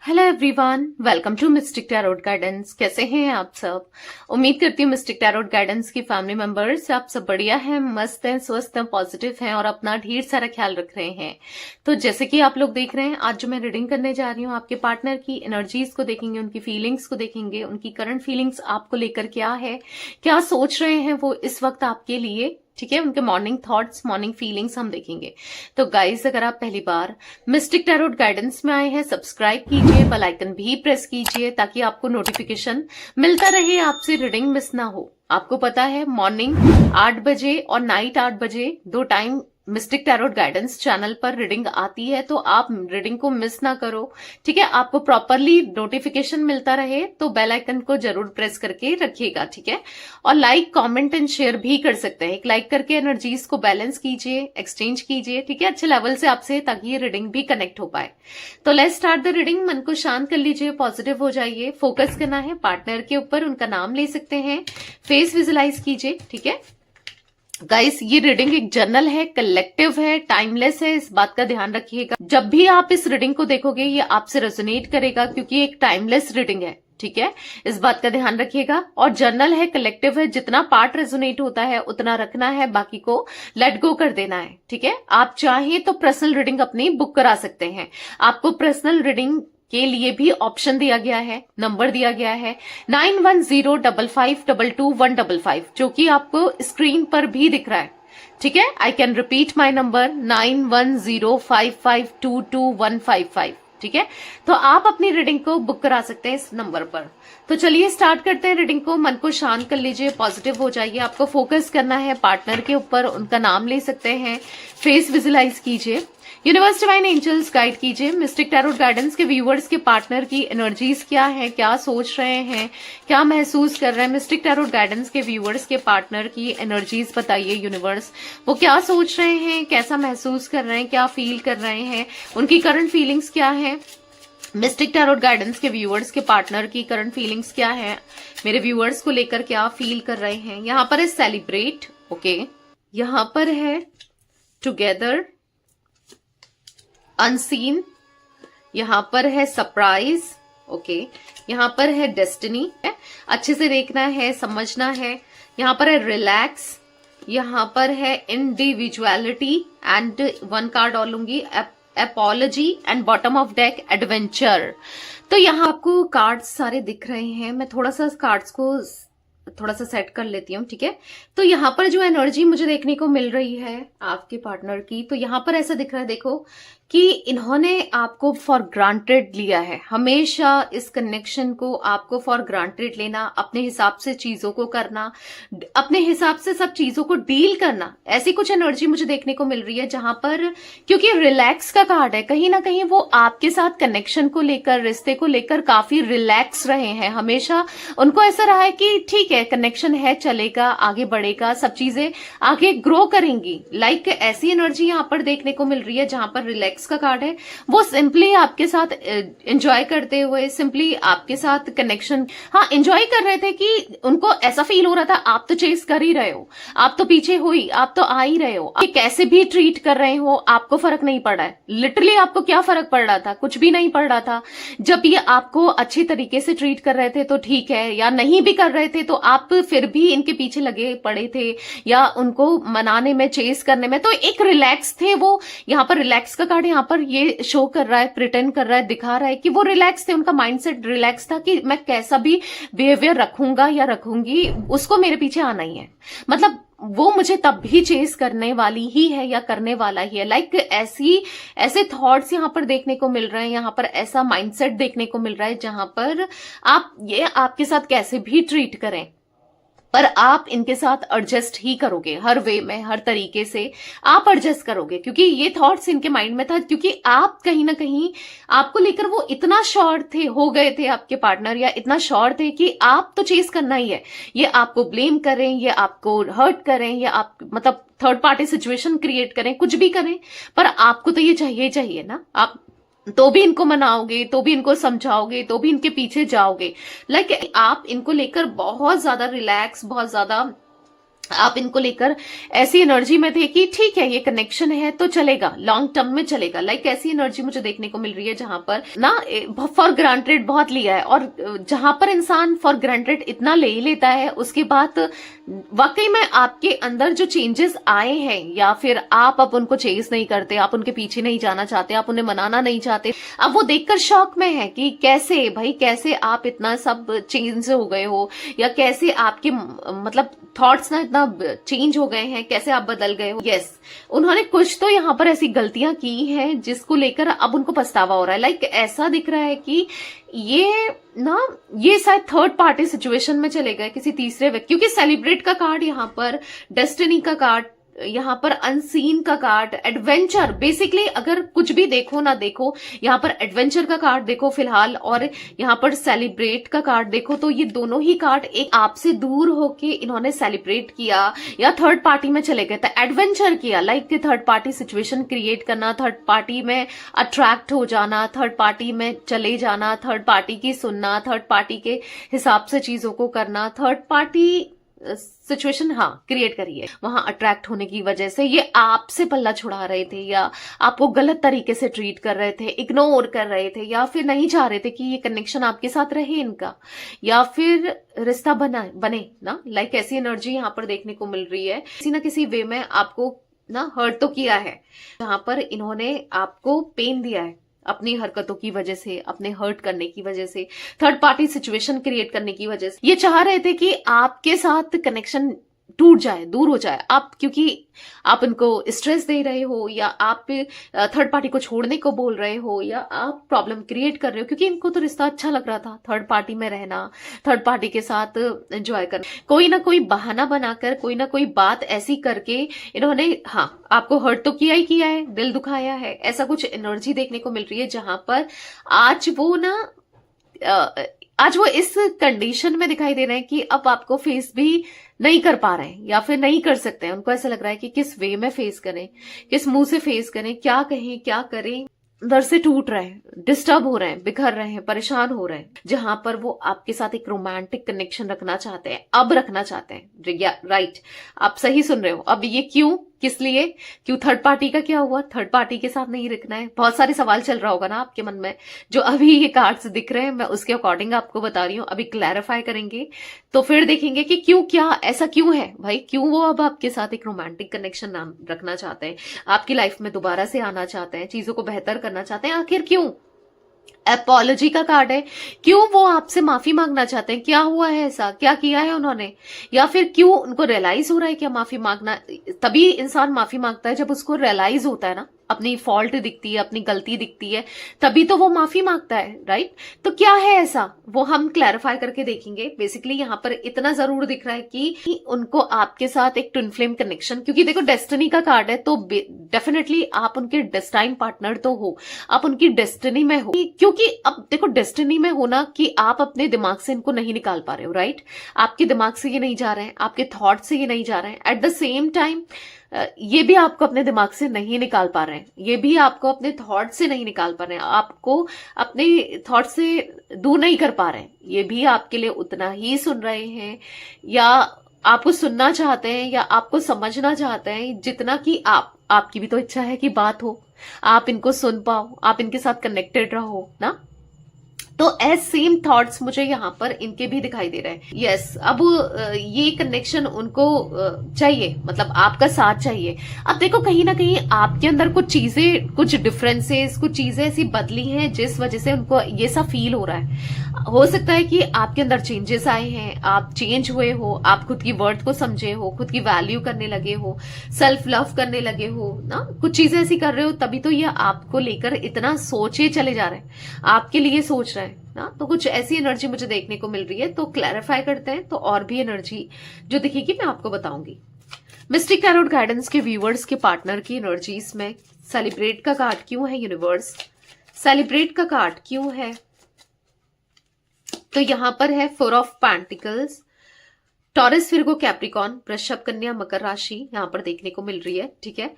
Hello everyone, welcome to mystic tarot guidance. कैसे हैं आप सब? उम्मीद करती हूँ मिस्टिक टैरोट गाइडेंस की फैमिली मेंबर्स आप सब बढ़िया हैं, मस्त हैं, स्वस्थ हैं, पॉजिटिव हैं और अपना ढेर सारा ख्याल रख रहे हैं। तो जैसे कि आप लोग देख रहे हैं, आज जो मैं रीडिंग करने जा रही हूँ, आपके पार्टनर की एनर्जीज को देखेंगे, उनकी फीलिंग्स को देखेंगे, उनकी करंट फीलिंग्स आपको लेकर क्या है, क्या सोच रहे हैं वो इस वक्त आपके लिए, ठीक है। उनके मॉर्निंग थॉट्स, मॉर्निंग फीलिंग्स हम देखेंगे। तो गाइस, अगर आप पहली बार मिस्टिक टैरोट गाइडेंस में आए हैं, सब्सक्राइब कीजिए, बेल आइकन भी प्रेस कीजिए ताकि आपको नोटिफिकेशन मिलता रहे, आपसे रीडिंग मिस ना हो। आपको पता है मॉर्निंग 8 बजे और नाइट 8 बजे दो time mistake tarot guidance channel पर रीडिंग आती है, तो आप रीडिंग को मिस ना करो, ठीक है। आपको प्रॉपरली नोटिफिकेशन मिलता रहे तो बेल आइकन को जरूर प्रेस करके रखिएगा, ठीक है। और लाइक, कमेंट एंड शेयर भी कर सकते हैं। एक लाइक करके एनर्जीज को बैलेंस कीजिए, एक्सचेंज कीजिए, ठीक है, अच्छे लेवल से आपसे, ताकि ये रीडिंग भी कनेक्ट हो पाए। तो लेट्स स्टार्ट द रीडिंग। मन को शांत कर लीजिए, पॉजिटिव हो जाइए, फोकस करना है पार्टनर के ऊपर, उनका नाम ले सकते हैं, फेस विजुलाइज कीजिए, ठीक है। गाइस, ये रीडिंग एक जर्नल है, कलेक्टिव है, टाइमलेस है, इस बात का ध्यान रखिएगा। जब भी आप इस रीडिंग को देखोगे ये आपसे रेजोनेट करेगा, क्योंकि एक टाइमलेस रीडिंग है, ठीक है। इस बात का ध्यान रखिएगा। और जर्नल है, कलेक्टिव है, जितना पार्ट रेजोनेट होता है उतना रखना है, बाकी को लेट गो कर देना है, ठीक है। आप चाहें तो पर्सनल रीडिंग अपनी बुक करा सकते हैं। आपको पर्सनल रीडिंग के लिए भी ऑप्शन दिया गया है, नंबर दिया गया है 9105522155, जो कि आपको स्क्रीन पर भी दिख रहा है, ठीक है। I can repeat my number 9105522155, ठीक है। तो आप अपनी रीडिंग को बुक करा सकते हैं इस नंबर पर। तो चलिए स्टार्ट करते हैं रीडिंग को। मन को शांत कर लीजिए, पॉजिटिव हो जाइए। आपको फोकस करना है पार्टनर के ऊपर, उनका नाम ले सकते हैं, फेस विजुलाइज कीजिए। यूनिवर्स डिवाइन एंजल्स गाइड कीजिए। मिस्टिक टैरोट गाइडेंस के व्यूअर्स के पार्टनर की एनर्जीज क्या है, क्या सोच रहे हैं, क्या महसूस कर रहे हैं। मिस्टिक टैरोट गाइडेंस के व्यूअर्स के पार्टनर की एनर्जीज बताइए यूनिवर्स, वो क्या सोच रहे हैं, कैसा महसूस कर रहे हैं, क्या फील कर रहे हैं, उनकी करंट फीलिंग्स क्या है। मिस्टिक टैरोट गाइडेंस के व्यूअर्स के पार्टनर की करंट फीलिंग्स क्या है, मेरे व्यूअर्स को लेकर क्या फील कर रहे हैं। यहाँ पर है सेलिब्रेट, ओके। यहाँ पर है टुगेदर, अनसीन, यहां पर है सरप्राइज, ओके। यहां पर है डेस्टिनी, अच्छे से देखना है, समझना है। यहां पर है रिलैक्स, यहां पर है इंडिविजुअलिटी एंड वन कार्ड और लूंगी, apiology and bottom of deck adventure. तो यहाँ आपको कार्ड्स सारे दिख रहे हैं। मैं थोड़ा सा कार्ड्स को थोड़ा सा सेट कर लेती हूँ, ठीक है। तो यहाँ पर जो एनर्जी मुझे देखने को मिल रही है आपके पार्टनर की, तो यहाँ पर ऐसा दिख रहा है, देखो कि इन्होंने आपको फॉर ग्रांटेड लिया है। हमेशा इस कनेक्शन को आपको फॉर ग्रांटेड लेना, अपने हिसाब से चीजों को करना, अपने हिसाब से सब चीजों को डील करना, ऐसी कुछ एनर्जी मुझे देखने को मिल रही है। जहां पर क्योंकि रिलैक्स का कार्ड है, कहीं ना कहीं वो आपके साथ कनेक्शन को लेकर, रिश्ते को लेकर काफी रिलैक्स रहे हैं। हमेशा उनको ऐसा रहा है कि ठीक है, कनेक्शन है, चलेगा, आगे बढ़ेगा, सब चीजें आगे ग्रो करेंगी। लाइक ऐसी एनर्जी यहाँ पर देखने को मिल रही है जहां पर रिलैक्स का कार्ड है। वो सिंपली आपके साथ एंजॉय करते हुए, सिंपली आपके साथ कनेक्शन, हाँ, एंजॉय कर रहे थे कि उनको ऐसा फील हो रहा था आप तो चेस कर ही रहे हो, आप तो पीछे हुई, आप तो आ ही रहे हो, आप कैसे भी ट्रीट कर रहे हो, आपको फर्क नहीं पड़ रहा है। लिटरली आपको क्या फर्क पड़ रहा था? कुछ भी नहीं पड़ रहा था। जब ये आपको अच्छी तरीके से ट्रीट कर रहे थे तो ठीक है, या नहीं भी कर रहे थे तो आप फिर भी इनके पीछे लगे पड़े थे, या उनको मनाने में, चेस करने में, तो एक रिलैक्स थे वो। यहाँ पर रिलैक्स का कार्ड यहाँ पर ये शो कर रहा है, प्रिटेंड कर रहा है, दिखा रहा है कि वो रिलैक्स थे, उनका माइंडसेट रिलैक्स था कि मैं कैसा भी बिहेवियर रखूंगा या रखूंगी, उसको मेरे पीछे आना ही है। मतलब वो मुझे तब भी चेस करने वाली ही है या करने वाला ही है। लाइक ऐसे थॉट्स यहाँ पर देखने को मिल रहे हैं, यहाँ पर ऐसा माइंडसेट देखने को मिल रहा है जहां पर आप ये आपके साथ कैसे भी ट्रीट करें, पर आप इनके साथ एडजस्ट ही करोगे, हर वे में, हर तरीके से आप एडजस्ट करोगे, क्योंकि ये थॉट्स इनके माइंड में था। क्योंकि आप कहीं ना कहीं, आपको लेकर वो इतना श्योर थे, हो गए थे आपके पार्टनर, या इतना श्योर थे कि आप तो चेस करना ही है। ये आपको ब्लेम करें, ये आपको हर्ट करें, या आप मतलब थर्ड पार्टी सिचुएशन क्रिएट करें, कुछ भी करें, पर आपको तो ये चाहिए चाहिए ना। आप तो भी इनको मनाओगे, तो भी इनको समझाओगे, तो भी इनके पीछे जाओगे। लाइक आप इनको लेकर बहुत ज्यादा रिलैक्स, बहुत ज्यादा आप इनको लेकर ऐसी एनर्जी में थे कि ठीक है ये कनेक्शन है तो चलेगा, लॉन्ग टर्म में चलेगा। लाइक ऐसी एनर्जी मुझे देखने को मिल रही है जहां पर ना फॉर ग्रांटेड बहुत लिया है, और जहां पर इंसान फॉर ग्रांटेड इतना ले ही लेता है, उसके बाद वाकई में आपके अंदर जो चेंजेस आए हैं, या फिर आप अब उनको चेज नहीं करते, आप उनके पीछे नहीं जाना चाहते, आप उन्हें मनाना नहीं चाहते। अब वो देखकर शॉक में है कि कैसे भाई, कैसे आप इतना सब चेंज हो गए हो, या कैसे आपके मतलब थॉट्स ना इतना चेंज हो गए हैं, कैसे आप बदल गए हो। यस, उन्होंने कुछ तो यहाँ पर ऐसी गलतियां की हैं जिसको लेकर अब उनको पछतावा हो रहा है। लाइक ऐसा दिख रहा है कि ये शायद थर्ड पार्टी सिचुएशन में चले गए, किसी तीसरे व्यक्ति, क्योंकि सेलिब्रेट का कार्ड यहाँ पर, डेस्टिनी का कार्ड यहाँ पर, अनसीन का कार्ड, एडवेंचर। बेसिकली अगर कुछ भी देखो ना देखो, यहाँ पर एडवेंचर का कार्ड देखो फिलहाल, और यहाँ पर सेलिब्रेट का कार्ड देखो, तो ये दोनों ही कार्ड एक आपसे दूर होके इन्होंने सेलिब्रेट किया या थर्ड पार्टी में चले गए थे, एडवेंचर किया। Like third party situation create करना, थर्ड पार्टी में अट्रैक्ट हो जाना, थर्ड पार्टी में चले जाना, थर्ड पार्टी की सुनना, थर्ड पार्टी के हिसाब से चीजों को करना, थर्ड पार्टी सिचुएशन क्रिएट करी है। वहां अट्रैक्ट होने की वजह से ये आपसे पल्ला छुड़ा रहे थे, या आपको गलत तरीके से ट्रीट कर रहे थे, इग्नोर कर रहे थे, या फिर नहीं चाह रहे थे कि ये कनेक्शन आपके साथ रहे इनका, या फिर रिश्ता बने ना। लाइक ऐसी एनर्जी यहाँ पर देखने को मिल रही है। किसी ना किसी वे में आपको ना हर्ट तो किया है, जहां पर इन्होंने आपको पेन दिया है अपनी हरकतों की वजह से, अपने हर्ट करने की वजह से, थर्ड पार्टी सिचुएशन क्रिएट करने की वजह से। ये चाह रहे थे कि आपके साथ कनेक्शन टूट जाए, दूर हो जाए आप, क्योंकि आप उनको स्ट्रेस दे रहे हो, या आप थर्ड पार्टी को छोड़ने को बोल रहे हो, या आप प्रॉब्लम क्रिएट कर रहे हो, क्योंकि इनको तो रिश्ता अच्छा लग रहा था, थर्ड पार्टी में रहना, थर्ड पार्टी के साथ एंजॉय करना। कोई ना कोई बहाना बनाकर, कोई ना कोई बात ऐसी करके इन्होंने आपको हर्ट तो किया ही किया है, दिल दुखाया है। ऐसा कुछ एनर्जी देखने को मिल रही है जहां पर आज वो इस कंडीशन में दिखाई दे रहे हैं कि अब आपको फेस भी नहीं कर पा रहे हैं, या फिर नहीं कर सकते हैं। उनको ऐसा लग रहा है कि किस वे में फेस करें, किस मुंह से फेस करें, क्या कहें, क्या करें। अंदर से टूट रहे हैं, डिस्टर्ब हो रहे हैं, बिखर रहे हैं, परेशान हो रहे हैं, जहां पर वो आपके साथ एक रोमांटिक कनेक्शन रखना चाहते हैं, अब रखना चाहते हैं। राइट, आप सही सुन रहे हो। अब ये क्यों, किस लिए, क्यों, थर्ड पार्टी का क्या हुआ, थर्ड पार्टी के साथ नहीं रखना है। बहुत सारे सवाल चल रहा होगा ना आपके मन में, जो अभी ये कार्ड्स दिख रहे हैं मैं उसके अकॉर्डिंग आपको बता रही हूँ। अभी क्लैरिफाई करेंगे तो फिर देखेंगे कि क्यों, क्या ऐसा क्यों है भाई, क्यों वो अब आपके साथ एक रोमांटिक कनेक्शन रखना चाहते हैं, आपकी लाइफ में दोबारा से आना चाहते हैं, चीजों को बेहतर करना चाहते हैं। आखिर क्यों? अपॉलॉजी का कार्ड है, क्यों वो आपसे माफी मांगना चाहते हैं, क्या हुआ है, ऐसा क्या किया है उन्होंने, या फिर क्यों उनको रियलाइज हो रहा है कि माफी मांगना। तभी इंसान माफी मांगता है जब उसको रियलाइज होता है ना, अपनी फॉल्ट दिखती है, अपनी गलती दिखती है, तभी तो वो माफी मांगता है। राइट, तो क्या है ऐसा, वो हम क्लैरिफाई करके देखेंगे। बेसिकली यहाँ पर इतना जरूर दिख रहा है कि उनको आपके साथ एक ट्विन फ्लेम कनेक्शन, क्योंकि देखो डेस्टिनी का कार्ड है, तो डेफिनेटली आप उनके डेस्टाइन पार्टनर तो हो, आप उनकी डेस्टिनी में हो। क्योंकि अब देखो डेस्टिनी में होना कि आप अपने दिमाग से इनको नहीं निकाल पा रहे हो। राइट, आपके दिमाग से ये नहीं जा रहे हैं, आपके थॉट से ये नहीं जा रहे हैं। एट द सेम टाइम ये भी आपको अपने दिमाग से नहीं निकाल पा रहे हैं, ये भी आपको अपने थॉट से नहीं निकाल पा रहे हैं, आपको अपने थॉट से दूर नहीं कर पा रहे हैं। ये भी आपके लिए उतना ही सुन रहे हैं, या आपको सुनना चाहते हैं, या आपको समझना चाहते हैं जितना कि आपकी भी तो इच्छा है कि बात हो, आप इनको सुन पाओ, आप इनके साथ कनेक्टेड रहो ना। तो एज सेम थॉट्स मुझे यहाँ पर इनके भी दिखाई दे रहे हैं। यस, अब ये कनेक्शन उनको चाहिए, मतलब आपका साथ चाहिए। अब देखो कहीं ना कहीं आपके अंदर कुछ चीजें, कुछ डिफरेंसेस, कुछ चीजें ऐसी बदली हैं जिस वजह से उनको ये सब फील हो रहा है। हो सकता है कि आपके अंदर चेंजेस आए हैं, आप चेंज हुए हो, आप खुद की वर्थ को समझे हो, खुद की वैल्यू करने लगे हो, सेल्फ लव करने लगे हो ना, कुछ चीजें ऐसी कर रहे हो, तभी तो ये आपको लेकर इतना सोचे चले जा रहे हैं, आपके लिए सोच रहे हैं ना। तो कुछ ऐसी एनर्जी मुझे देखने को मिल रही है। तो क्लैरिफाई करते हैं, तो और भी एनर्जी जो दिखेगी मैं आपको बताऊंगी। मिस्टिक टैरोट गाइडेंस के व्यूवर्स के पार्टनर की एनर्जीज में सेलिब्रेट का कार्ड क्यों है यूनिवर्स, सेलिब्रेट का कार्ड क्यों है? तो यहां पर है 4 of pentacles, taurus, Virgo, Capricorn, वृषभ, कन्या, मकर राशि यहां पर देखने को मिल रही है। ठीक है,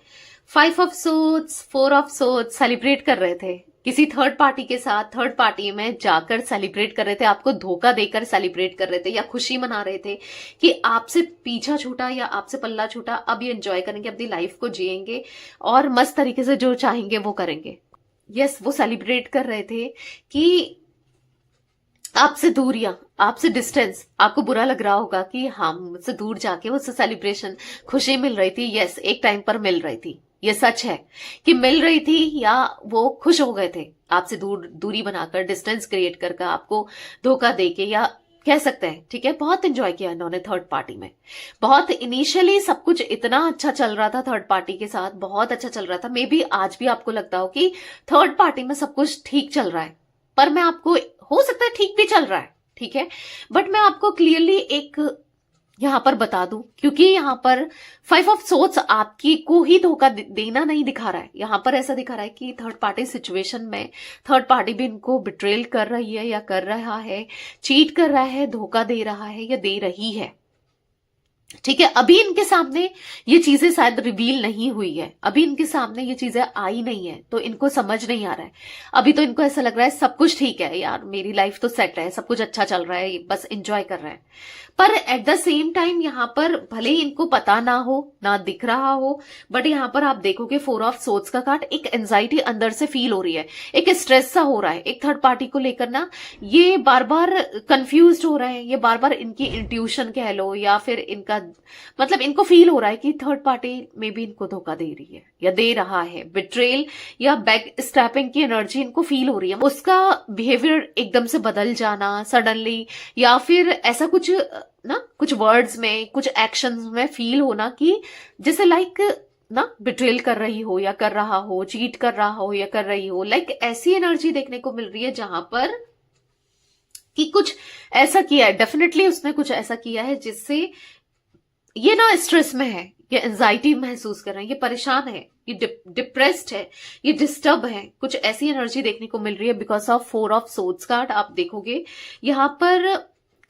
5 of swords, 4 of swords, celebrate कर रहे थे किसी थर्ड पार्टी के साथ, थर्ड पार्टी में जाकर सेलिब्रेट कर रहे थे, आपको धोखा देकर सेलिब्रेट कर रहे थे या खुशी मना रहे थे कि आपसे पीछा छूटा या आपसे पल्ला छूटा, अब ये एंजॉय करेंगे, अपनी लाइफ को जिएंगे और मस्त तरीके से जो चाहेंगे वो करेंगे। यस, वो सेलिब्रेट कर रहे थे कि आपसे दूरियां, आपसे डिस्टेंस, आपको बुरा लग रहा होगा कि हाँ मुझसे दूर जाके उससे सेलिब्रेशन, खुशी मिल रही थी। यस, एक टाइम पर मिल रही थी, ये सच है कि मिल रही थी, या वो खुश हो गए थे आपसे दूरी बनाकर, डिस्टेंस क्रिएट करके, आपको धोखा देके, या कह सकते हैं, ठीक है, बहुत एंजॉय किया इन्होंने थर्ड पार्टी में। बहुत इनिशियली सब कुछ इतना अच्छा चल रहा था थर्ड पार्टी के साथ, बहुत अच्छा चल रहा था। मे बी आज भी आपको लगता हो कि थर्ड पार्टी में सब कुछ ठीक चल रहा है, पर मैं आपको, हो सकता है ठीक भी चल रहा है, ठीक है, बट मैं आपको क्लियरली एक यहां पर बता दूं, क्योंकि यहां पर 5 ऑफ सोर्ड्स आपकी को ही धोखा देना नहीं दिखा रहा है। यहां पर ऐसा दिखा रहा है कि थर्ड पार्टी सिचुएशन में थर्ड पार्टी भी इनको बिट्रेल कर रही है या कर रहा है, चीट कर रहा है, धोखा दे रहा है या दे रही है, ठीक है। अभी इनके सामने ये चीजें शायद रिवील नहीं हुई है, अभी इनके सामने ये चीजें आई नहीं है, तो इनको समझ नहीं आ रहा है। अभी तो इनको ऐसा लग रहा है सब कुछ ठीक है यार, मेरी लाइफ तो सेट है, सब कुछ अच्छा चल रहा है, बस एंजॉय कर रहा है। पर एट द सेम टाइम यहां पर भले ही इनको पता ना हो, ना दिख रहा हो, बट यहां पर आप देखोगे 4 ऑफ सोर्ड्स का कार्ड, एक एंजाइटी अंदर से फील हो रही है, एक स्ट्रेस सा हो रहा है एक थर्ड पार्टी को लेकर ना। ये बार बार कंफ्यूज हो रहे हैं, ये बार बार इनकी इंट्यूशन कह लो या फिर इनका मतलब इनको फील हो रहा है कि थर्ड पार्टी में भी इनको धोखा दे रही है या दे रहा है। बिट्रेल या बैक स्टैपिंग की एनर्जी इनको फील हो रही है, उसका बिहेवियर एकदम से बदल जाना सडनली, या फिर ऐसा कुछ ना, कुछ वर्ड्स में, कुछ एक्शंस में फील होना कि जैसे लाइक ना बिट्रेल कर रही हो या कर रहा हो, चीट कर रहा हो या कर रही हो, लाइक ऐसी एनर्जी देखने को मिल रही है जहां पर कि कुछ ऐसा किया है, डेफिनेटली उसने कुछ ऐसा किया है जिससे ये ना स्ट्रेस में है, ये एंजाइटी महसूस कर रहे हैं, ये परेशान है, ये डिप्रेस्ड है, ये डिस्टर्ब है, कुछ ऐसी एनर्जी देखने को मिल रही है because of 4 of swords card. आप देखोगे यहां पर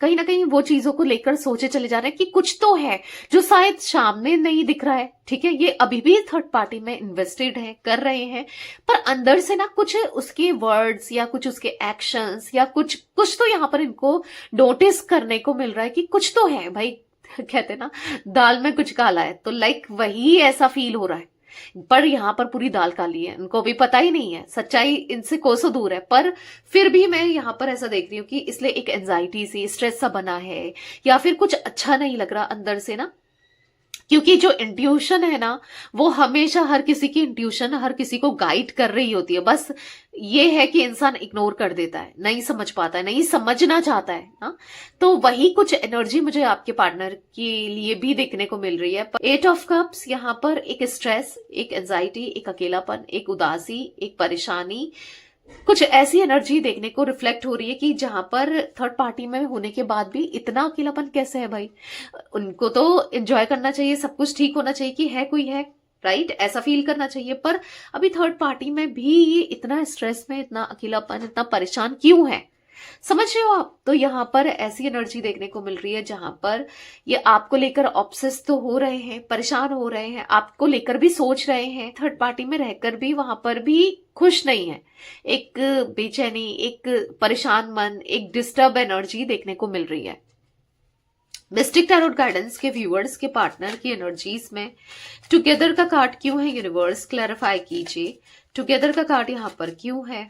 कहीं ना कहीं वो चीजों को लेकर सोचे चले जा रहे हैं कि कुछ तो है जो शायद सामने नहीं दिख रहा है, ठीक है। ये अभी भी थर्ड पार्टी में इन्वेस्टेड है, कर रहे हैं, पर अंदर से ना कुछ उसके वर्ड्स या कुछ उसके एक्शंस या कुछ तो यहां पर इनको नोटिस करने को मिल रहा है कि कुछ तो है भाई, कहते ना दाल में कुछ काला है, तो लाइक वही ऐसा फील हो रहा है। पर यहां पर पूरी दाल काली है, इनको भी पता ही नहीं है, सच्चाई इनसे कोसों दूर है, पर फिर भी मैं यहां पर ऐसा देख रही हूं कि इसलिए एक एंजाइटी सी, स्ट्रेस सा बना है, या फिर कुछ अच्छा नहीं लग रहा अंदर से ना, क्योंकि जो इंट्यूशन है ना, वो हमेशा हर किसी की इंट्यूशन हर किसी को गाइड कर रही होती है, बस ये है कि इंसान इग्नोर कर देता है, नहीं समझ पाता है, नहीं समझना चाहता है ना। तो वही कुछ एनर्जी मुझे आपके पार्टनर के लिए भी देखने को मिल रही है। 8 ऑफ कप्स यहाँ पर एक स्ट्रेस, एक एंजाइटी, एक अकेलापन, एक उदासी, एक परेशानी, कुछ ऐसी एनर्जी देखने को रिफ्लेक्ट हो रही है कि जहां पर थर्ड पार्टी में होने के बाद भी इतना अकेलापन कैसे है भाई। उनको तो एंजॉय करना चाहिए, सब कुछ ठीक होना चाहिए कि है कोई है, राइट, ऐसा फील करना चाहिए, पर अभी थर्ड पार्टी में भी ये इतना स्ट्रेस में, इतना अकेलापन, इतना परेशान क्यों है, समझ रहे हो आप। तो यहाँ पर ऐसी एनर्जी देखने को मिल रही है जहां पर ये आपको लेकर ऑब्सेस तो हो रहे हैं, परेशान हो रहे हैं, आपको लेकर भी सोच रहे हैं, थर्ड पार्टी में रहकर भी वहां पर भी खुश नहीं है, एक बेचैनी, एक परेशान मन, एक डिस्टर्ब एनर्जी देखने को मिल रही है। मिस्टिक टैरोट गाइडेंस के व्यूअर्स के पार्टनर की एनर्जीज में टुगेदर का कार्ड क्यों है, यूनिवर्स क्लैरिफाई कीजिए, टुगेदर का कार्ड यहाँ पर क्यों है।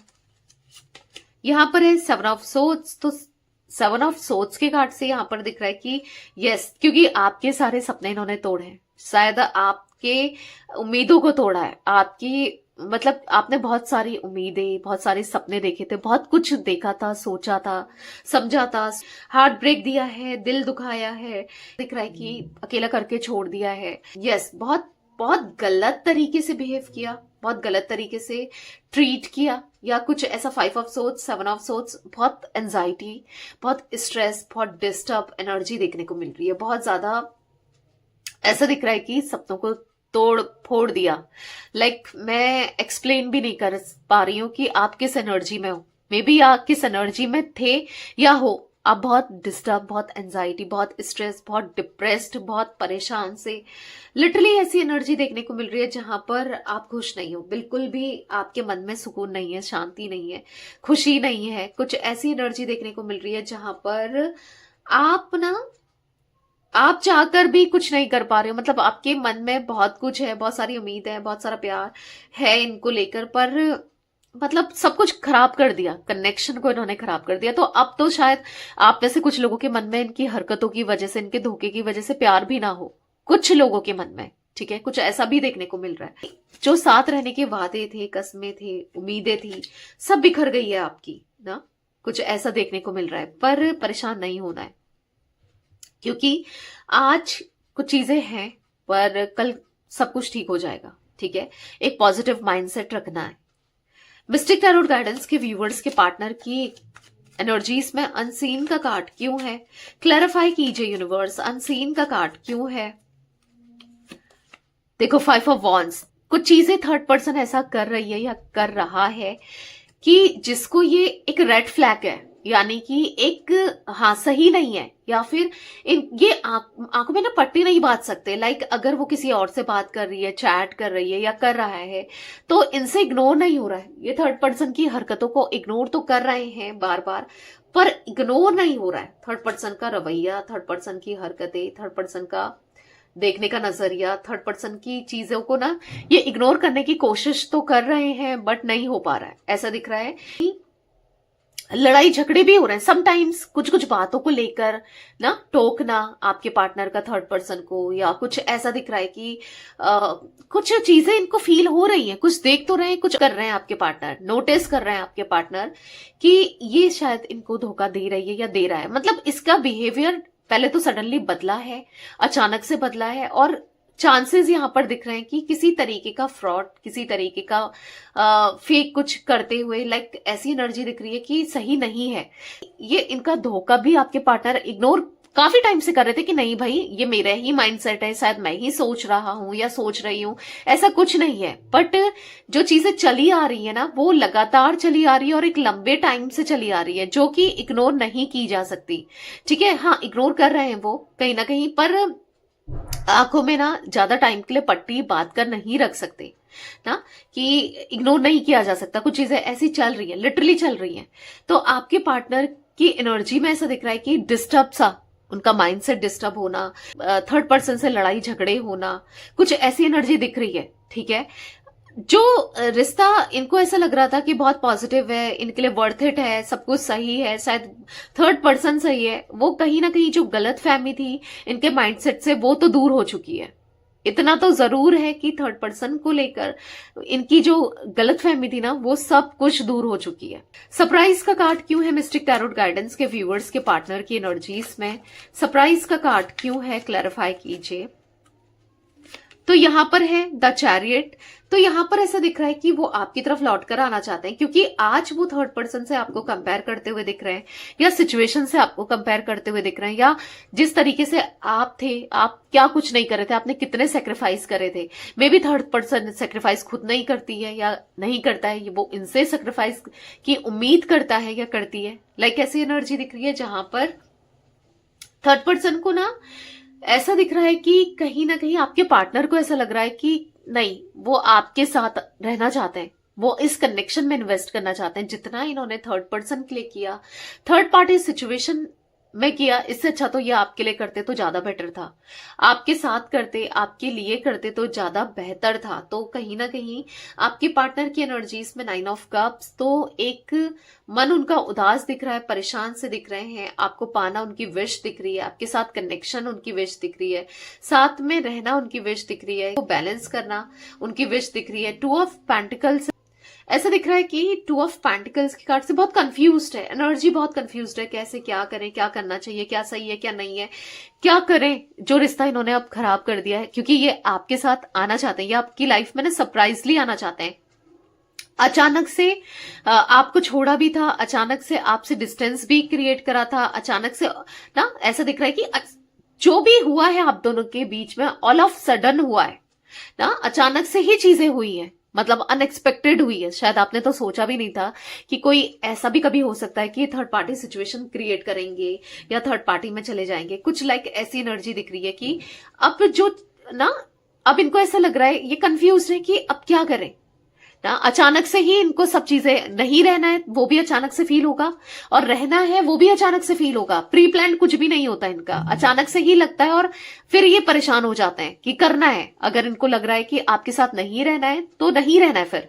यहां पर है 7 ऑफ सोर्ड्स, तो 7 ऑफ सोर्ड्स के कार्ड से यहां पर दिख रहा है कि यस, क्योंकि आपके सारे सपने इन्होंने तोड़े हैं, शायद आपके उम्मीदों को तोड़ा है, आपकी मतलब आपने बहुत सारी उम्मीदें, बहुत सारे सपने देखे थे, बहुत कुछ देखा था, सोचा था, समझा था, हार्ट ब्रेक दिया है, दिल दुखाया है, दिख रहा है कि अकेला करके छोड़ दिया है। यस, बहुत बहुत गलत तरीके से बिहेव किया, बहुत गलत तरीके से ट्रीट किया, या कुछ ऐसा 5 ऑफ सोर्ड्स, 7 ऑफ सोर्ड्स, बहुत एंजाइटी, बहुत स्ट्रेस, बहुत डिस्टर्ब एनर्जी देखने को मिल रही है, बहुत ज्यादा ऐसा दिख रहा है कि सपनों को तोड़ फोड़ दिया। लाइक मैं एक्सप्लेन भी नहीं कर पा रही हूँ कि आप किस एनर्जी में हो, मे बी आप किस एनर्जी में थे या हो, आप बहुत डिस्टर्ब, बहुत एंजाइटी, बहुत स्ट्रेस, बहुत डिप्रेस्ड, बहुत परेशान से लिटरली ऐसी एनर्जी देखने को मिल रही है जहां पर आप खुश नहीं हो, बिल्कुल भी आपके मन में सुकून नहीं है, शांति नहीं है, खुशी नहीं है। कुछ ऐसी एनर्जी देखने को मिल रही है जहां पर आप चाहकर भी कुछ नहीं कर पा रहे हो। मतलब आपके मन में बहुत कुछ है, बहुत सारी उम्मीद है, बहुत सारा प्यार है इनको लेकर, पर मतलब सब कुछ खराब कर दिया, कनेक्शन को इन्होंने खराब कर दिया। तो अब तो शायद आप में से कुछ लोगों के मन में इनकी हरकतों की वजह से, इनके धोखे की वजह से प्यार भी ना हो कुछ लोगों के मन में, ठीक है, कुछ ऐसा भी देखने को मिल रहा है। जो साथ रहने के वादे थे, कस्में थे, उम्मीदें थी, सब बिखर गई है आपकी ना, कुछ ऐसा देखने को मिल रहा है। पर परेशान नहीं होना है, क्योंकि आज कुछ चीजें हैं पर कल सब कुछ ठीक हो जाएगा, ठीक है। एक पॉजिटिव माइंडसेट रखना है। मिस्टिक टैरोट गाइडेंस के व्यूवर्स के पार्टनर की एनर्जीज में अनसीन का कार्ड क्यों है, क्लैरिफाई कीजिए यूनिवर्स, अनसीन का कार्ड क्यों है। देखो 5 ऑफ वॉन्ड्स, कुछ चीजें थर्ड पर्सन ऐसा कर रही है या कर रहा है कि जिसको ये एक रेड फ्लैग है, यानी कि एक हाँ सही नहीं है, या फिर ये आंखों में ना पट्टी नहीं बांध सकते। लाइक अगर वो किसी और से बात कर रही है, चैट कर रही है या कर रहा है, तो इनसे इग्नोर नहीं हो रहा है। ये थर्ड पर्सन की हरकतों को इग्नोर तो कर रहे हैं बार बार, पर इग्नोर नहीं हो रहा है थर्ड पर्सन का रवैया, थर्ड पर्सन की हरकतें, थर्ड पर्सन का देखने का नजरिया, थर्ड पर्सन की चीजों को ना ये इग्नोर करने की कोशिश तो कर रहे हैं, बट नहीं हो पा रहा है। ऐसा दिख रहा है कि लड़ाई झगड़े भी हो रहे हैं समटाइम्स, कुछ कुछ बातों को लेकर ना, टोकना आपके पार्टनर का थर्ड पर्सन को, या कुछ ऐसा दिख रहा है कि कुछ चीजें इनको फील हो रही हैं, कुछ देख तो रहे हैं, कुछ कर रहे हैं आपके पार्टनर, नोटिस कर रहे हैं आपके पार्टनर कि ये शायद इनको धोखा दे रही है या दे रहा है। मतलब इसका बिहेवियर पहले तो सडनली बदला है, अचानक से बदला है, और चांसेस यहां पर दिख रहे हैं कि किसी तरीके का फ्रॉड, किसी तरीके का फेक कुछ करते हुए, लाइक ऐसी एनर्जी दिख रही है कि सही नहीं है। ये इनका धोखा भी आपके पार्टनर इग्नोर काफी टाइम से कर रहे थे कि नहीं भाई ये मेरा ही माइंडसेट है, शायद मैं ही सोच रहा हूं या सोच रही हूं, ऐसा कुछ नहीं है। बट जो चीजें चली आ रही है ना, वो लगातार चली आ रही है और एक लंबे टाइम से चली आ रही है, जो कि इग्नोर नहीं की जा सकती, ठीक है। हाँ, इग्नोर कर रहे हैं वो कहीं ना कहीं, पर आंखों में ना ज्यादा टाइम के लिए पट्टी बांध कर नहीं रख सकते ना, कि इग्नोर नहीं किया जा सकता। कुछ चीजें ऐसी चल रही है, लिटरली चल रही हैं। तो आपके पार्टनर की एनर्जी में ऐसा दिख रहा है कि डिस्टर्ब सा, उनका माइंडसेट डिस्टर्ब होना, थर्ड पर्सन से लड़ाई झगड़े होना, कुछ ऐसी एनर्जी दिख रही है, ठीक है। जो रिश्ता इनको ऐसा लग रहा था कि बहुत पॉजिटिव है, इनके लिए वर्थ इट है, सब कुछ सही है, शायद थर्ड पर्सन सही है, वो कहीं ना कहीं जो गलत फहमी थी इनके माइंडसेट से, वो तो दूर हो चुकी है। इतना तो जरूर है कि थर्ड पर्सन को लेकर इनकी जो गलत फहमी थी ना, वो सब कुछ दूर हो चुकी है। सरप्राइज का कार्ड क्यों है मिस्टिक टैरोट गाइडेंस के व्यूअर्स के पार्टनर की एनर्जीज में, सरप्राइज का कार्ड क्यों है, क्लैरिफाई कीजिए। तो यहां पर है द चैरियट। तो यहां पर ऐसा दिख रहा है कि वो आपकी तरफ लौट कर आना चाहते हैं, क्योंकि आज वो थर्ड पर्सन से आपको कंपेयर करते हुए दिख रहे हैं, या सिचुएशन से आपको कंपेयर करते हुए दिख रहे हैं, या जिस तरीके से आप थे, आप क्या कुछ नहीं कर रहे थे, आपने कितने सेक्रीफाइस करे थे। May be third person sacrifice खुद नहीं करती है या नहीं करता है, वो इनसे सेक्रीफाइस की उम्मीद करता है या करती है। लाइक ऐसी एनर्जी दिख रही है जहां पर थर्ड पर्सन को ना ऐसा दिख रहा है कि कहीं ना कहीं आपके पार्टनर को ऐसा लग रहा है कि नहीं, वो आपके साथ रहना चाहते हैं, वो इस कनेक्शन में इन्वेस्ट करना चाहते हैं। जितना इन्होंने थर्ड पर्सन के लिए किया, थर्ड पार्टी सिचुएशन में किया, इससे अच्छा तो ये आपके लिए करते तो ज्यादा बेटर था, आपके साथ करते, आपके लिए करते तो ज्यादा बेहतर था। तो कहीं ना कहीं आपके पार्टनर की एनर्जीज में 9 ऑफ कप्स, तो एक मन उनका उदास दिख रहा है, परेशान से दिख रहे हैं, आपको पाना उनकी विश दिख रही है, आपके साथ कनेक्शन उनकी विश दिख रही है, साथ में रहना उनकी विश दिख रही है, बैलेंस करना उनकी विश दिख रही है। 2 ऑफ पेंटिकल्स ऐसा दिख रहा है कि 2 ऑफ पेंटिकल्स की कार्ड से बहुत कंफ्यूज्ड है, एनर्जी बहुत कंफ्यूज्ड है, कैसे क्या करें, क्या करना चाहिए, क्या सही है क्या नहीं है, क्या करें। जो रिश्ता इन्होंने अब खराब कर दिया है, क्योंकि ये आपके साथ आना चाहते हैं, ये आपकी लाइफ में ना सरप्राइजली आना चाहते हैं। अचानक से आपको छोड़ा भी था, अचानक से आपसे डिस्टेंस भी क्रिएट करा था, अचानक से ना ऐसा दिख रहा है कि जो भी हुआ है आप दोनों के बीच में ऑल ऑफ सडन हुआ है ना, अचानक से ही चीजें हुई हैं, मतलब अनएक्सपेक्टेड हुई है, शायद आपने तो सोचा भी नहीं था कि कोई ऐसा भी कभी हो सकता है कि थर्ड पार्टी सिचुएशन क्रिएट करेंगे या थर्ड पार्टी में चले जाएंगे। कुछ लाइक ऐसी एनर्जी दिख रही है कि अब जो ना, अब इनको ऐसा लग रहा है, ये कंफ्यूज है कि अब क्या करें ना। अचानक से ही इनको सब चीजें, नहीं रहना है वो भी अचानक से फील होगा और रहना है वो भी अचानक से फील होगा। प्री प्लान कुछ भी नहीं होता इनका, अचानक से ही लगता है और फिर ये परेशान हो जाते हैं कि करना है। अगर इनको लग रहा है कि आपके साथ नहीं रहना है तो नहीं रहना है फिर,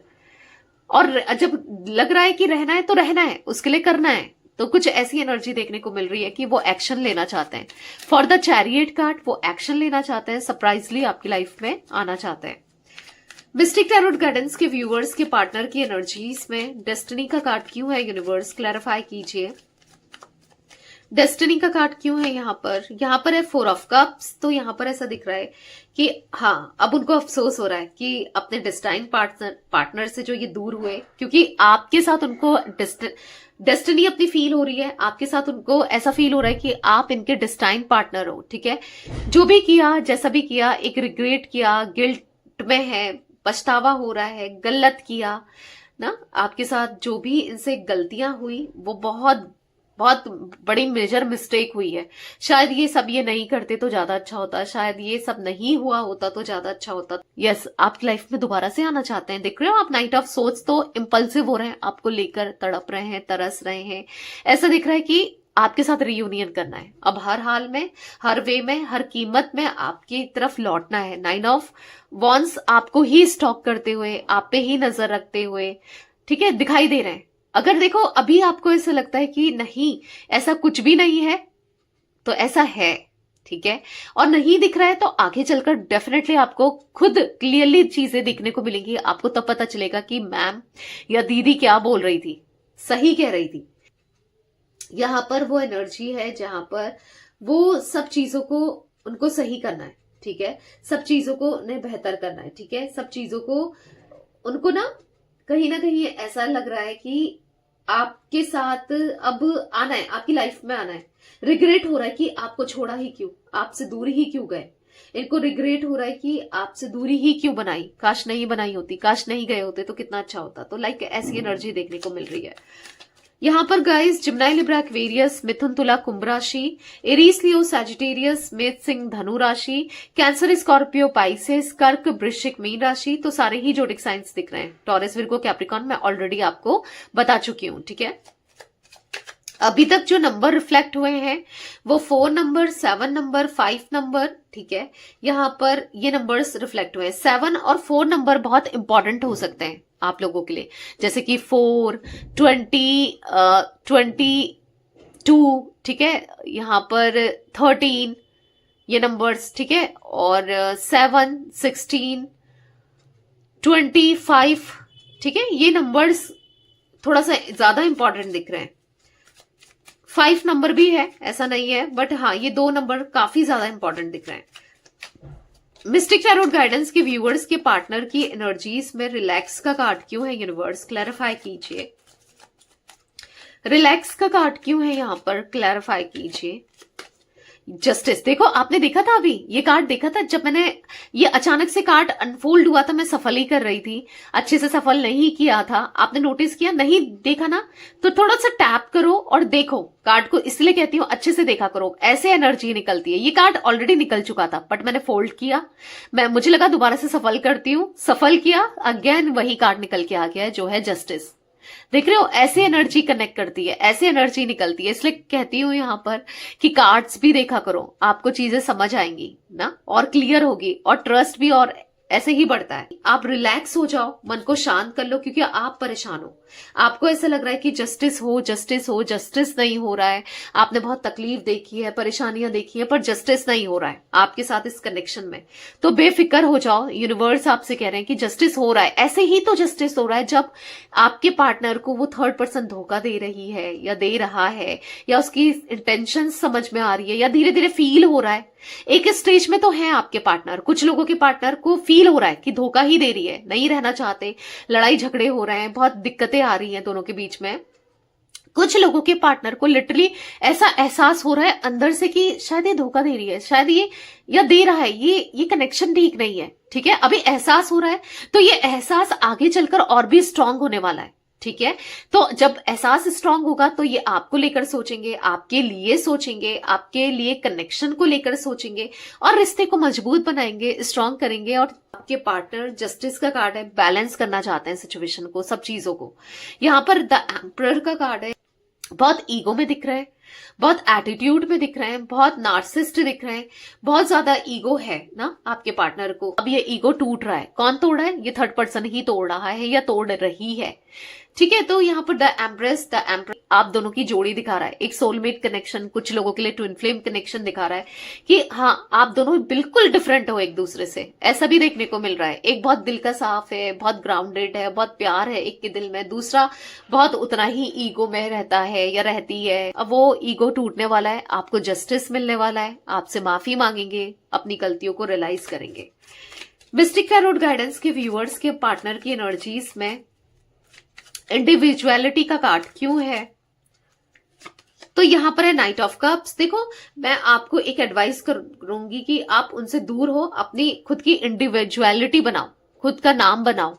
और जब लग रहा है कि रहना है तो रहना है, उसके लिए करना है। तो कुछ ऐसी एनर्जी देखने को मिल रही है कि वो एक्शन लेना चाहते हैं। फॉर द चैरियट कार्ड, वो एक्शन लेना चाहते हैं, सरप्राइजली आपकी लाइफ में आना चाहते हैं। मिस्टिक टैरोट गाइडेंस के व्यूअर्स के पार्टनर की एनर्जीज में डेस्टिनी का कार्ड क्यों है, यूनिवर्स क्लैरिफाई कीजिए। डेस्टिनी का कार्ड क्यों है यहाँ पर है 4 ऑफ कप्स। तो यहाँ पर ऐसा दिख रहा है कि हाँ, अब उनको अफसोस हो रहा है कि अपने डेस्टाइन पार्टनर से जो ये दूर हुए, क्योंकि आपके साथ उनको डेस्टिनी अपनी फील हो रही है, आपके साथ उनको ऐसा फील हो रहा है कि आप इनके डेस्टाइन पार्टनर हो। ठीक है, जो भी किया, जैसा भी किया, एक रिग्रेट किया, गिल्ट में है, पछतावा हो रहा है, गलत किया ना, आपके साथ जो भी इनसे गलतियां हुई वो बहुत बहुत बड़ी मेजर मिस्टेक हुई है। शायद ये नहीं करते तो ज्यादा अच्छा होता, शायद ये सब नहीं हुआ होता तो ज्यादा अच्छा होता। यस, आपकी लाइफ में दोबारा से आना चाहते हैं। देख रहे हो आप, नाइट ऑफ सोच तो इम्पल्सिव हो रहे हैं, आपको लेकर तड़प रहे हैं, तरस रहे हैं। ऐसा दिख रहा है कि आपके साथ रियूनियन करना है, अब हर हाल में, हर वे में, हर कीमत में आपकी तरफ लौटना है। 9 ऑफ वॉन्स आपको ही स्टॉक करते हुए, आप पे ही नजर रखते हुए, ठीक है, दिखाई दे रहे हैं। अगर देखो अभी आपको ऐसा लगता है कि नहीं, ऐसा कुछ भी नहीं है, तो ऐसा है, ठीक है, और नहीं दिख रहा है तो आगे चलकर डेफिनेटली आपको खुद क्लियरली चीजें दिखने को मिलेंगी। आपको तब पता चलेगा कि मैम या दीदी क्या बोल रही थी, सही कह रही थी। यहां पर वो एनर्जी है जहां पर वो सब चीजों को उनको सही करना है, ठीक है, सब चीजों को उन्हें बेहतर करना है, ठीक है, सब चीजों को उनको ना कहीं ऐसा लग रहा है कि आपके साथ अब आना है, आपकी लाइफ में आना है। रिग्रेट हो रहा है कि आपको छोड़ा ही क्यों, आपसे दूर ही क्यों गए। इनको रिग्रेट हो रहा है कि आपसे दूरी ही क्यों बनाई, काश नहीं बनाई होती, काश नहीं गए होते तो कितना अच्छा होता। तो लाइक ऐसी एनर्जी देखने को मिल रही है यहाँ पर गाइस। जिम्नाई, लिब्रा, एक्वेरियस, मिथुन, तुला, कुंभ राशि, एरीज, लियो, सैजिटेरियस, मेष, सिंह, धनु राशि, कैंसर, स्कॉर्पियो, पाइसेस, कर्क, वृश्चिक, मीन राशि। तो सारे ही जोडिक साइंस दिख रहे हैं। टॉरस, विर्गो, कैप्रिकॉर्न मैं ऑलरेडी आपको बता चुकी हूं, ठीक है। अभी तक जो नंबर रिफ्लेक्ट हुए हैं वो 4 नंबर, 7 नंबर, 5 नंबर, ठीक है, यहाँ पर ये नंबर्स रिफ्लेक्ट हुए हैं। 7 और 4 नंबर बहुत इंपॉर्टेंट हो सकते हैं आप लोगों के लिए, जैसे कि 4, 20, 22, ठीक है, यहाँ पर 13 ये नंबर्स, ठीक है, और 7, 16, 25, ठीक है, ये नंबर्स थोड़ा सा ज्यादा इंपॉर्टेंट दिख रहे हैं। 5 नंबर भी है, ऐसा नहीं है, बट हाँ, ये 2 नंबर काफी ज्यादा इंपॉर्टेंट दिख रहे हैं। मिस्टिक टैरोट गाइडेंस के व्यूअर्स के पार्टनर की एनर्जीज में रिलैक्स का कार्ड क्यों है, यूनिवर्स क्लैरिफाई कीजिए। रिलैक्स का कार्ड क्यों है यहाँ पर, क्लैरिफाई कीजिए। जस्टिस, देखो आपने देखा था, अभी ये कार्ड देखा था जब मैंने ये अचानक से कार्ड अनफोल्ड हुआ था, मैं सफल ही कर रही थी, अच्छे से सफल नहीं किया था। आपने नोटिस किया, नहीं देखा ना, तो थोड़ा सा टैप करो और देखो कार्ड को, इसलिए कहती हूँ अच्छे से देखा करो, ऐसे एनर्जी निकलती है। ये कार्ड ऑलरेडी निकल चुका था बट मैंने फोल्ड किया, मुझे लगा दोबारा से सफल करती हूँ, सफल किया, अगेन वही कार्ड निकल के आ गया है जो है जस्टिस। देख रहे हो, ऐसे एनर्जी कनेक्ट करती है, ऐसे एनर्जी निकलती है। इसलिए कहती हूं यहां पर कि कार्ड्स भी देखा करो, आपको चीजें समझ आएंगी ना, और क्लियर होगी, और ट्रस्ट भी और ऐसे ही बढ़ता है। आप रिलैक्स हो जाओ, मन को शांत कर लो, क्योंकि आप परेशान हो, आपको ऐसा लग रहा है कि जस्टिस हो, जस्टिस हो, जस्टिस नहीं हो रहा है। आपने बहुत तकलीफ देखी है, परेशानियां देखी है, पर जस्टिस नहीं हो रहा है आपके साथ इस कनेक्शन में। तो बेफिक्र हो जाओ, यूनिवर्स आपसे कह रहे हैं कि जस्टिस हो रहा है। ऐसे ही तो जस्टिस हो रहा है जब आपके पार्टनर को वो थर्ड पर्सन धोखा दे रही है या दे रहा है, या उसकी इंटेंशन समझ में आ रही है, या धीरे धीरे फील हो रहा है। एक स्टेज में तो है आपके पार्टनर, कुछ लोगों के पार्टनर को फील हो रहा है कि धोखा ही दे रही है, नहीं रहना चाहते, लड़ाई झगड़े हो रहे हैं, बहुत दिक्कतें आ रही हैं दोनों के बीच में। कुछ लोगों के पार्टनर को लिटरली ऐसा एहसास हो रहा है अंदर से कि शायद ये धोखा दे रही है, शायद ये या दे रहा है, ये कनेक्शन ठीक नहीं है। ठीक है, अभी एहसास हो रहा है, तो ये एहसास आगे चलकर और भी स्ट्रांग होने वाला है। ठीक है, तो जब एहसास स्ट्रांग होगा तो ये आपको लेकर सोचेंगे, आपके लिए सोचेंगे, आपके लिए कनेक्शन को लेकर सोचेंगे और रिश्ते को मजबूत बनाएंगे, स्ट्रांग करेंगे। और आपके पार्टनर जस्टिस का कार्ड है, बैलेंस करना चाहते हैं सिचुएशन को, सब चीजों को। यहाँ पर द एम्परर का कार्ड है, बहुत ईगो में दिख रहे हैं, बहुत एटीट्यूड में दिख रहे हैं, बहुत नार्सिस्ट दिख रहे हैं, बहुत ज्यादा ईगो है ना आपके पार्टनर को। अब ये ईगो टूट रहा है, कौन तोड़ रहा है? ये थर्ड पर्सन ही तोड़ रहा है या तोड़ रही है। ठीक है, तो यहाँ पर द एम्प्रेस आप दोनों की जोड़ी दिखा रहा है, एक सोलमेट कनेक्शन, कुछ लोगों के लिए ट्विन फ्लेम कनेक्शन दिखा रहा है कि हाँ आप दोनों बिल्कुल डिफरेंट हो एक दूसरे से, ऐसा भी देखने को मिल रहा है। एक बहुत दिल का साफ है, बहुत ग्राउंडेड है, बहुत प्यार है एक के दिल में, दूसरा बहुत उतना ही ईगो में रहता है या रहती है। अब वो ईगो टूटने वाला है, आपको जस्टिस मिलने वाला है, आपसे माफी मांगेंगे, अपनी गलतियों को रियलाइज करेंगे। मिस्टिक टैरोट गाइडेंस के व्यूअर्स के पार्टनर की एनर्जीज में इंडिविजुअलिटी का कार्ड क्यों है? तो यहां पर है नाइट ऑफ कप्स। देखो, मैं आपको एक एडवाइस करूंगी कि आप उनसे दूर हो, अपनी खुद की इंडिविजुअलिटी बनाओ, खुद का नाम बनाओ,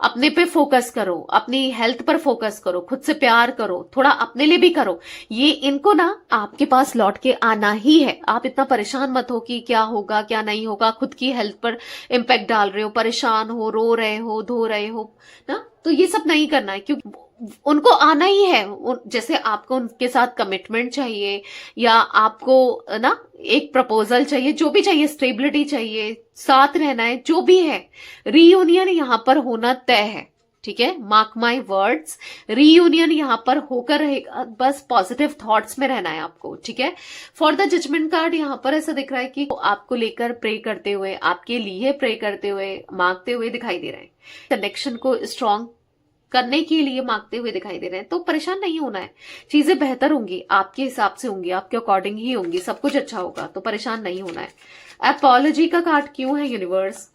अपने पे फोकस करो, अपनी हेल्थ पर फोकस करो, खुद से प्यार करो, थोड़ा अपने लिए भी करो। ये इनको ना आपके पास लौट के आना ही है। आप इतना परेशान मत हो कि क्या होगा क्या नहीं होगा, खुद की हेल्थ पर इम्पैक्ट डाल रहे हो, परेशान हो, रो रहे हो, धो रहे हो ना, तो ये सब नहीं करना है, क्योंकि उनको आना ही है। जैसे आपको उनके साथ कमिटमेंट चाहिए या आपको ना एक प्रपोजल चाहिए, जो भी चाहिए, स्टेबिलिटी चाहिए, साथ रहना है, जो भी है, रीयूनियन यहां पर होना तय है। ठीक है, मार्क माई वर्ड्स, रीयूनियन यहां पर होकर रहेगा, बस पॉजिटिव थॉट्स में रहना है आपको। ठीक है, फॉर द जजमेंट कार्ड यहां पर ऐसा दिख रहा है कि आपको लेकर प्रे करते हुए, आपके लिए प्रे करते हुए, मांगते हुए दिखाई दे रहे हैं, कनेक्शन को स्ट्रांग करने के लिए मांगते हुए दिखाई दे रहे हैं। तो परेशान नहीं होना है, चीजें बेहतर होंगी, आपके हिसाब से होंगी, आपके अकॉर्डिंग ही होंगी, सब कुछ अच्छा होगा, तो परेशान नहीं होना है। एपोलॉजी का कार्ड क्यों है यूनिवर्स?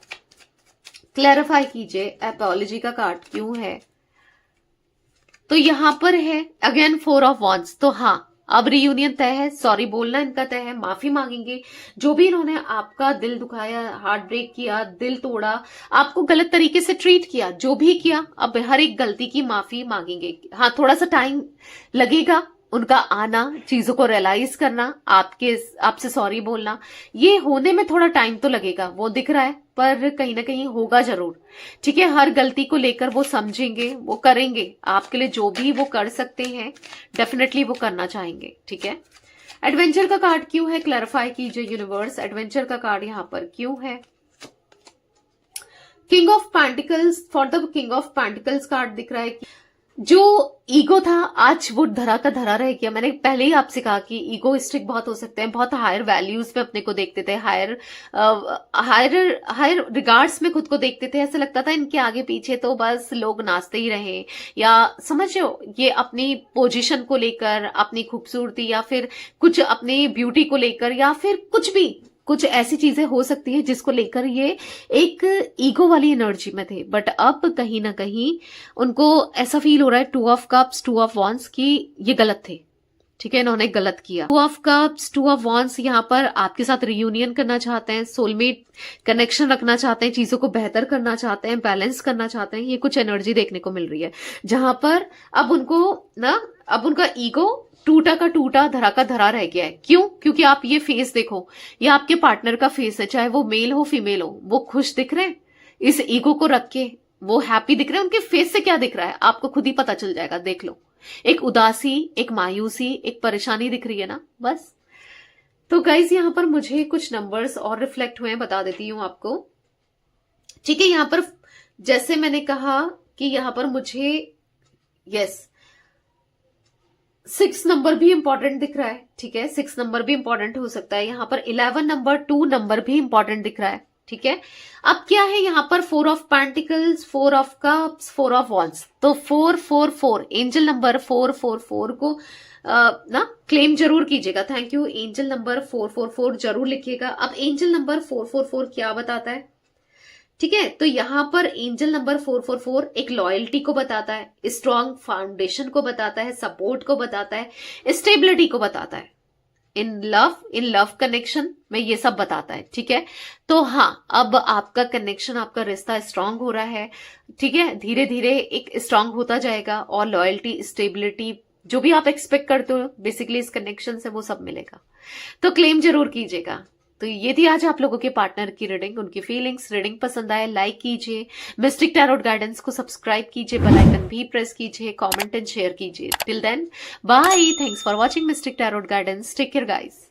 क्लैरिफाई कीजिए, एपोलॉजी का कार्ड क्यों है? तो यहां पर है अगेन 4 ऑफ वॉन्ड्स। तो हाँ, अब रियूनियन तय है, सॉरी बोलना इनका तय है, माफी मांगेंगे। जो भी इन्होंने आपका दिल दुखाया, हार्ट ब्रेक किया, दिल तोड़ा, आपको गलत तरीके से ट्रीट किया, जो भी किया, अब हर एक गलती की माफी मांगेंगे। हाँ, थोड़ा सा टाइम लगेगा उनका आना, चीजों को रियलाइज करना, आपसे सॉरी बोलना, ये होने में थोड़ा टाइम तो लगेगा, वो दिख रहा है, पर कहीं ना कहीं होगा जरूर। ठीक है, हर गलती को लेकर वो समझेंगे, वो करेंगे, आपके लिए जो भी वो कर सकते हैं डेफिनेटली वो करना चाहेंगे। ठीक है, एडवेंचर का कार्ड क्यों है? क्लैरिफाई कीजिए यूनिवर्स, एडवेंचर का कार्ड यहां पर क्यों है? King of pentacles, for the king of pentacles card दिख रहा है कि जो ईगो था आज वो धरा का धरा रह गया। मैंने पहले ही आपसे कहा कि ईगोइस्टिक बहुत हो सकते हैं, बहुत हायर वैल्यूज में अपने को देखते थे, हायर रिगार्ड्स में खुद को देखते थे। ऐसा लगता था इनके आगे पीछे तो बस लोग नाचते ही रहे, या समझो ये अपनी पोजीशन को लेकर, अपनी खूबसूरती या फिर कुछ अपनी ब्यूटी को लेकर, या फिर कुछ भी, कुछ ऐसी चीजें हो सकती है जिसको लेकर ये एक ईगो वाली एनर्जी में थे। बट अब कहीं ना कहीं उनको ऐसा फील हो रहा है 2 ऑफ कप्स 2 ऑफ वॉन्ड्स की ये गलत थे। ठीक है, इन्होंने गलत किया। 2 ऑफ कप्स 2 ऑफ वॉन्ड्स यहाँ पर आपके साथ रियूनियन करना चाहते हैं, सोलमेट कनेक्शन रखना चाहते हैं, चीजों को बेहतर करना चाहते हैं, बैलेंस करना चाहते हैं। ये कुछ एनर्जी देखने को मिल रही है जहां पर अब उनका ईगो टूटा का टूटा, धरा का धरा रह गया है। क्यों? क्योंकि आप ये फेस देखो, ये आपके पार्टनर का फेस है, चाहे वो मेल हो फीमेल हो, वो खुश दिख रहे हैं इस ईगो को रख के, वो हैप्पी दिख रहे हैं। उनके फेस से क्या दिख रहा है आपको खुद ही पता चल जाएगा, देख लो। एक उदासी, एक मायूसी, एक परेशानी दिख रही है ना, बस। तो गाइज यहां पर मुझे कुछ नंबर्स और रिफ्लेक्ट हुए हैं, बता देती हूं आपको। ठीक है, यहां पर जैसे मैंने कहा कि यहां पर मुझे 6 नंबर भी इंपॉर्टेंट दिख रहा है। ठीक है, 6 नंबर भी इंपॉर्टेंट हो सकता है। यहाँ पर 11 नंबर, 2 नंबर भी इंपॉर्टेंट दिख रहा है। ठीक है, अब क्या है यहाँ पर 4 of pentacles, 4 of cups, 4 of wands. तो 444 एंजल नंबर 444 को ना क्लेम जरूर कीजिएगा। Thank you. एंजल नंबर 444 जरूर लिखिएगा। अब एंजल नंबर 444 क्या बताता है? ठीक है, तो यहाँ पर एंजल नंबर 444 एक लॉयल्टी को बताता है, स्ट्रॉन्ग फाउंडेशन को बताता है, सपोर्ट को बताता है, स्टेबिलिटी को बताता है। इन लव कनेक्शन में ये सब बताता है। ठीक है, तो हाँ, अब आपका कनेक्शन, आपका रिश्ता स्ट्रांग हो रहा है। ठीक है, धीरे धीरे एक स्ट्रांग होता जाएगा और लॉयल्टी, स्टेबिलिटी, जो भी आप एक्सपेक्ट करते हो बेसिकली इस कनेक्शन से, वो सब मिलेगा। तो क्लेम जरूर कीजिएगा। तो ये थी आज आप लोगों के पार्टनर की रीडिंग, उनकी फीलिंग्स। रीडिंग पसंद आए लाइक कीजिए, मिस्टिक टैरोट गाइडेंस को सब्सक्राइब कीजिए, बेल आइकन भी प्रेस कीजिए, कमेंट एंड शेयर कीजिए। Till then bye, thanks for watching mystic tarot guidance, take care guys.